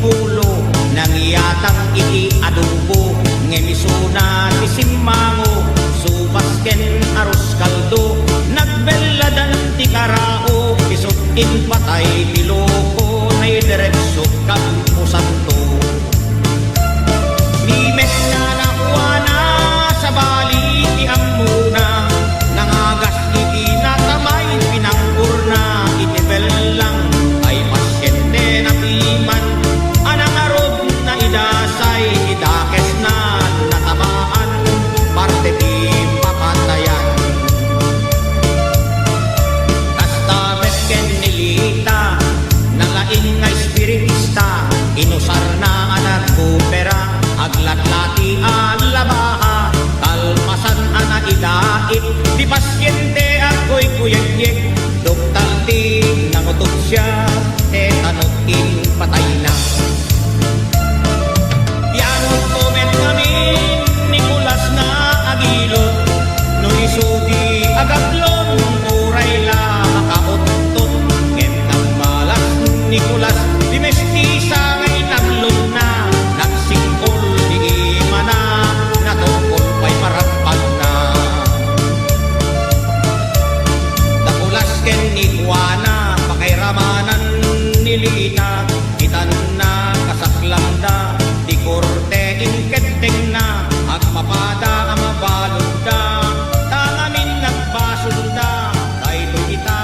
ulo nang iyatang iti adobo ngemisuna ti simmango subasken aros kaldo nagbeladan ti karao isok in patay biloko nay diretso Campo Santo limes na nakuha na sa bali ti amuna nangagas iti natamay pinangurna iti belang ay pasyente na timan anang arod na idasay idakes na natamaan parte ti papatayan kastamet ken nilita nalaing nga espiritista inusar na anak kupera aglatlati alabaha kalmasan ana idait di pasyente ako'y kuyeg-yeg doktal ti nangutot siya tanot in patay na yanot komen kami Nicolas na agilot no isudi agaplon uray la makaottot kem nang malas Nicolas di mestisa ngay naglon na nagsingkol di imana natungkol pa'y marapag na dakulas ken iguana pakairamanan nilita itan na kasaklamda di korte inketeng na agmapada amabalod da tangamin nagbasunda dahil kita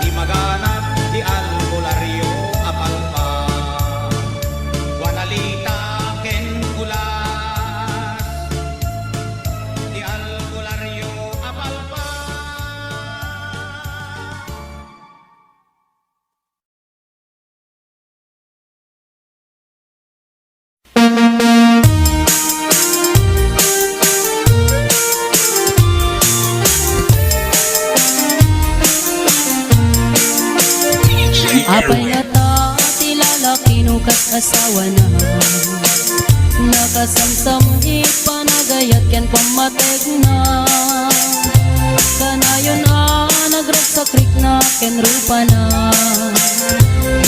di maganap di albularyo apalpa wanalita ken ulas di albularyo apalpa. Apay na ta, ti lalaki no kas asawa na nakasamsam ipanagayat ken pamateg na kanayon nagragsak-rik na ken rupa na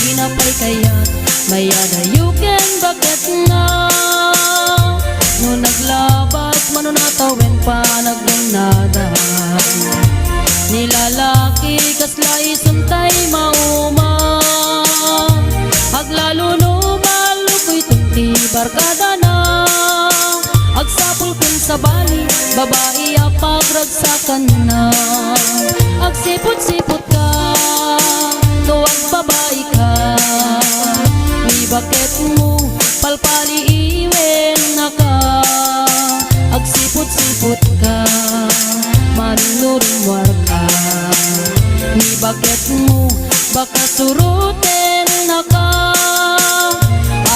ginapay kayat mayadayo ken baket na no naglabas manunatawen pa nagnada nilalaki kaslay suntay mauma aglalo no malukoy tunti barkada na agsapul kun sa bali babae apagragsakan na agsipot-sipot ka tuwag babae ka ni bakit mo palpali iwen na ka agsipot-sipot ka manurumwar ka ni bakit mo baka surutin na ka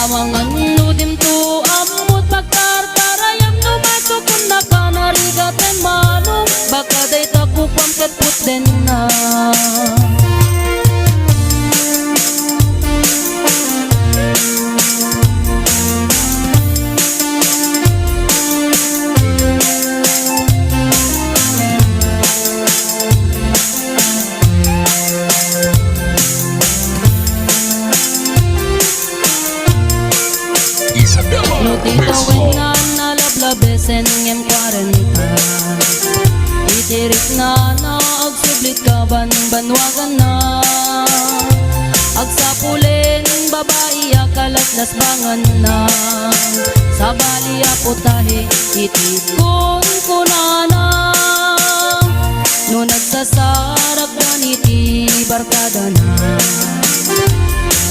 amangan nudim to amot pagkarkarayam no masukun na ka narigaten manong baka day takupam ketput din na Tito wengan nalablabesen ngem 40 itirik na agsublit ka banwagan na agsapulin babae akalaslas bangan na sa bali aputahe itikon kunana no nagsasarak ganiti barkada na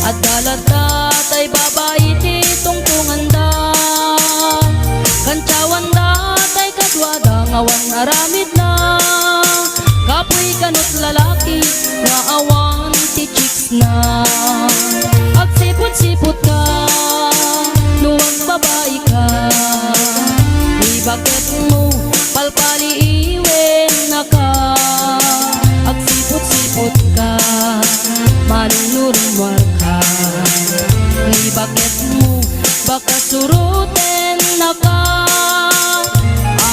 at dalata tay babae titungtungan da kancawan da tay kadwada ngawan aramid na kapoy kanot lalaki na awan ti chicks na agsipot-sipot ka luwag babae ka di bakit mo palpali iwen na ka agsipot-sipot ka manunurumwar ka ni bakit mo baka surutin na ka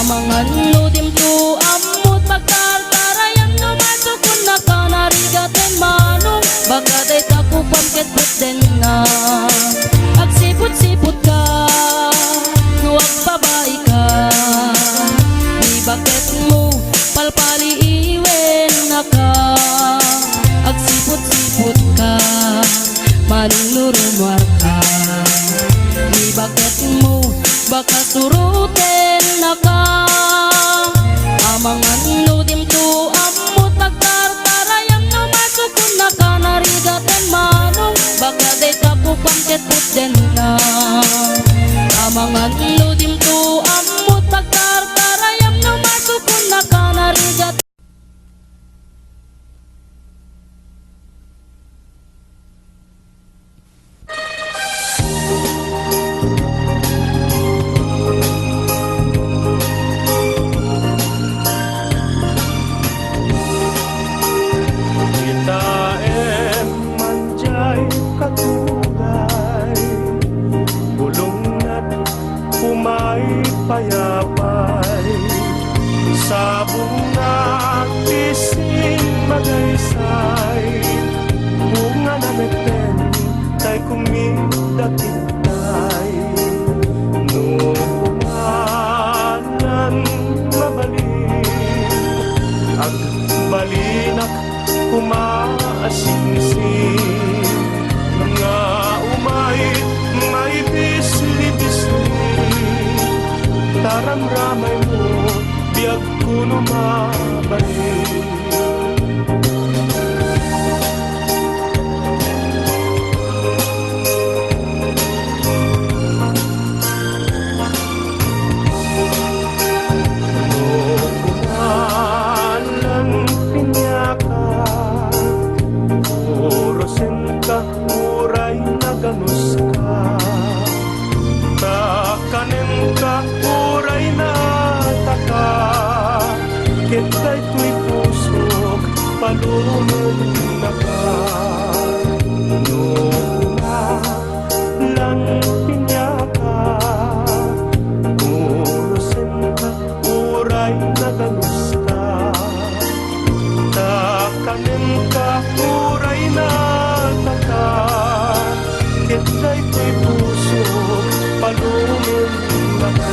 amangan nudim to amot pagkarkarayam no masukun na ka narigaten manong baka day takupam ketput din na ket putden na. Amangan ludim tu amut pagkarkarayam no masukun na kanarigat. Itaem manjay katulay, bulong na't humay payapay, sabong na pising magaysay, bunga na meten tay kumidakitay, numanan mabalik, ag balinak umaasing-sing, mga umay may bisli-bisli, taramramay mo biyag kuno mabalik. Kita'y tuy pusok, palunod na ka. Nuna lang pinyaka, urusin ka, uray na ganus ka. Takanin ka, uray na taka. Kita'y tuy pusok, palunod na ka.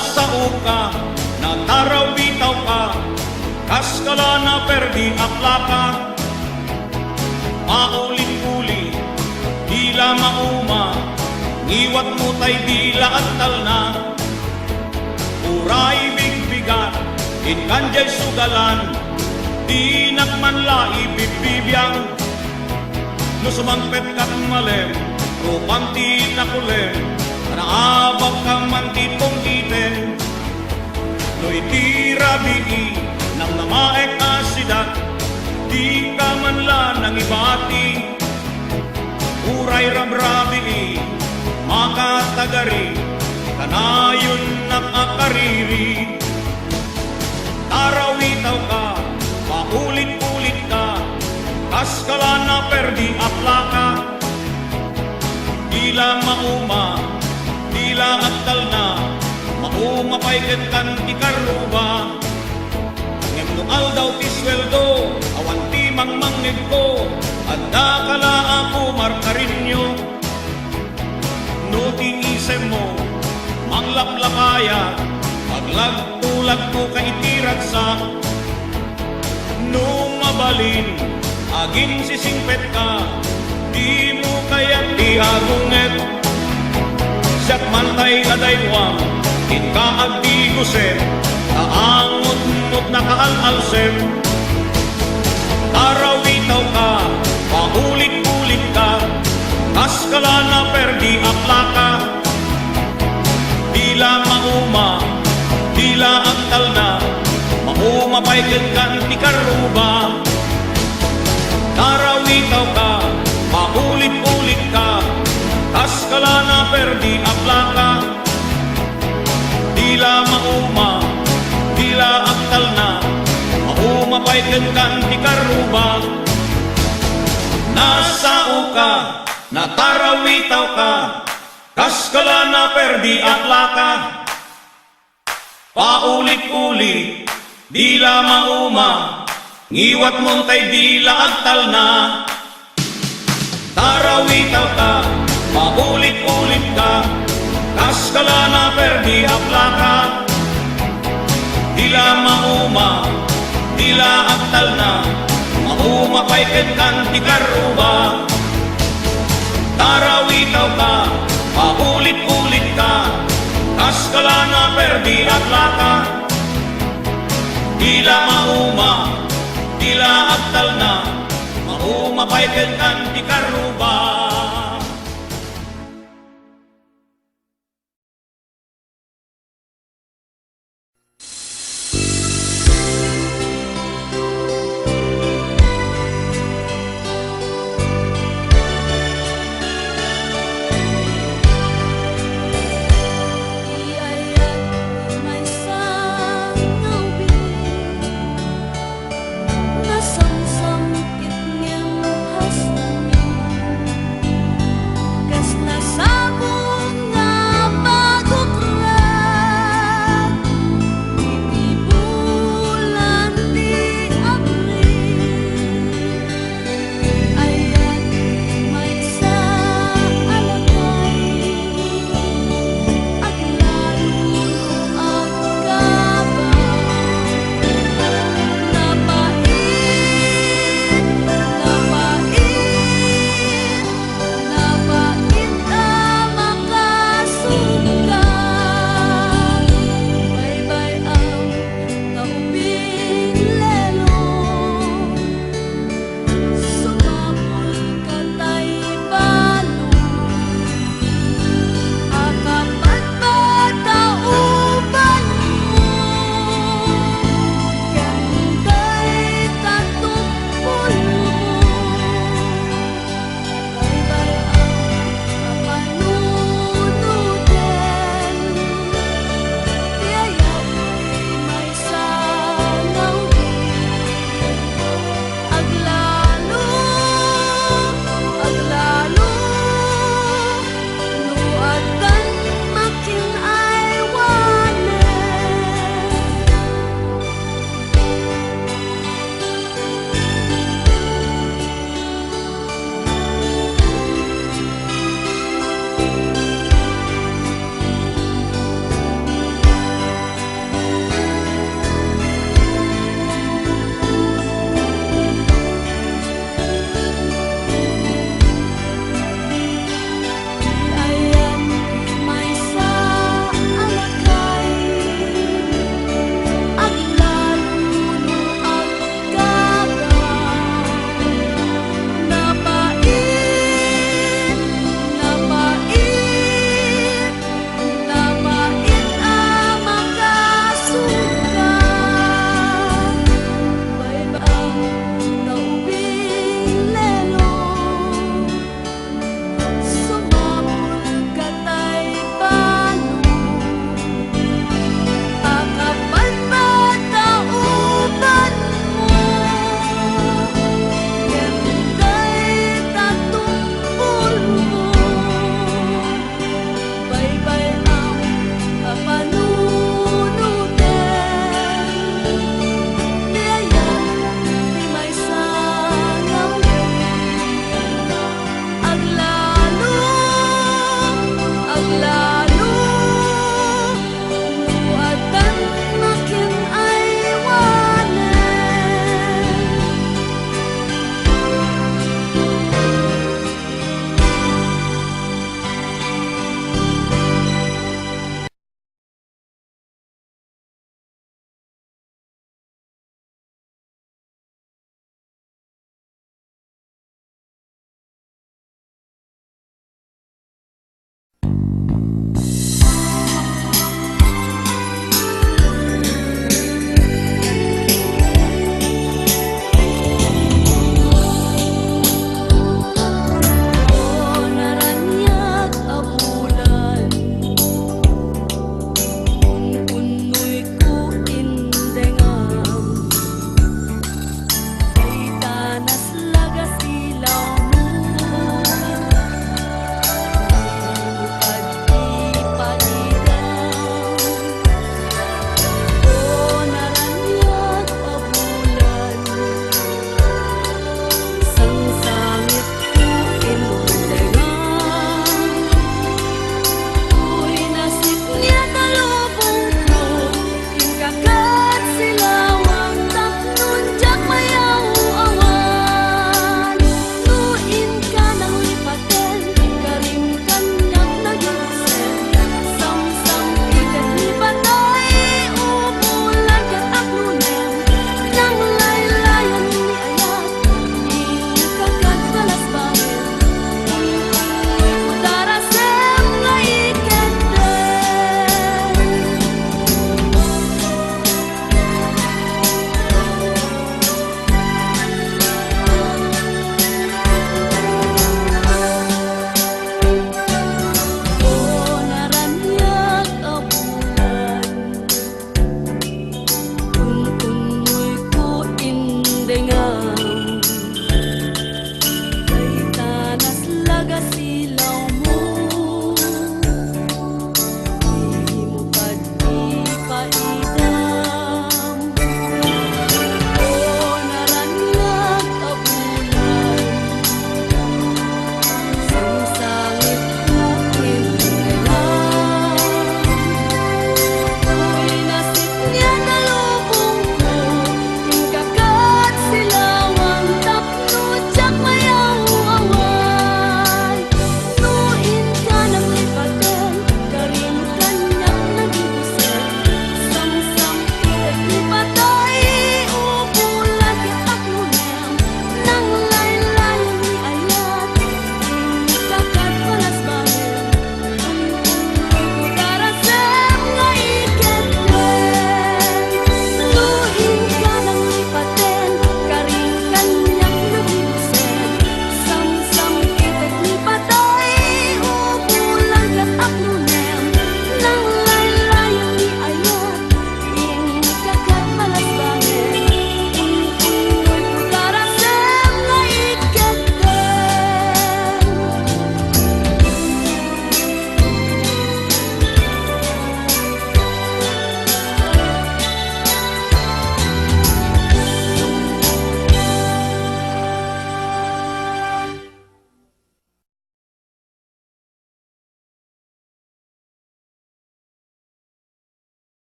nasa uka, nataraw bitaw ka, kaskala na perdi akla ka. Maulit-uli, dila mauma, ngiwat mo tay dila at talna. Uray bigbigat, inkanjay sugalan, di nakmanla ibibibiyang. No sumangpet kat malem, rupanti na kulem, naabag kang mantitong iten. No itira bii, nang namaek asidak, di ka manla nang ibati. Uray rabrabii, makatagari, kanayon nakakariri. Tarawitaw ka, paulit-ulit ka, kaskala na perdi akla ka. Dila mauma, dila aktal na, mauma paiken kan ikaruba. Ngemnual daw ti sweldo, awan ti mangmangnig ko, adda kala ako markarinyo. No ti isem mo, manglaplapaya, paglagtulag ko ka itiragsak. No mabalin, aging sisingpet ka, di mo kaya't diagunget. Siya't mantay adaywang, inkaag di guset, taangot-ngot na kaalalsem. Tarawitaw ka, paulit-ulit ka, kaskala na perdi akla ka. Dila mauma, dila aktal na, mauma paiken kan ikaruba. Tarawitaw ka, paulit-ulit ka, kaskala na perdi akla ka. Dila mauma, dila aktal na, mauma paiken kan ikaruba. Nasa uka, natarawitaw ka, kaskala na perdi akla ka. Paulit-ulit, dila mauma, ngiwat mong tay dila agtal na. Tarawitaw ka, paulit-ulit ka, kaskala na perdi akla ka. Dila mauma, dila agtal na, mauma paiken kan tikaruba. Tarawitaw ka, paulit-ulit ka, kaskala na perdi akla ka. Dila mauma, dila aktal na, mauma paiken kan tikaruba. May sangawi, nasamsam kitnyang hasmi.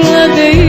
nga day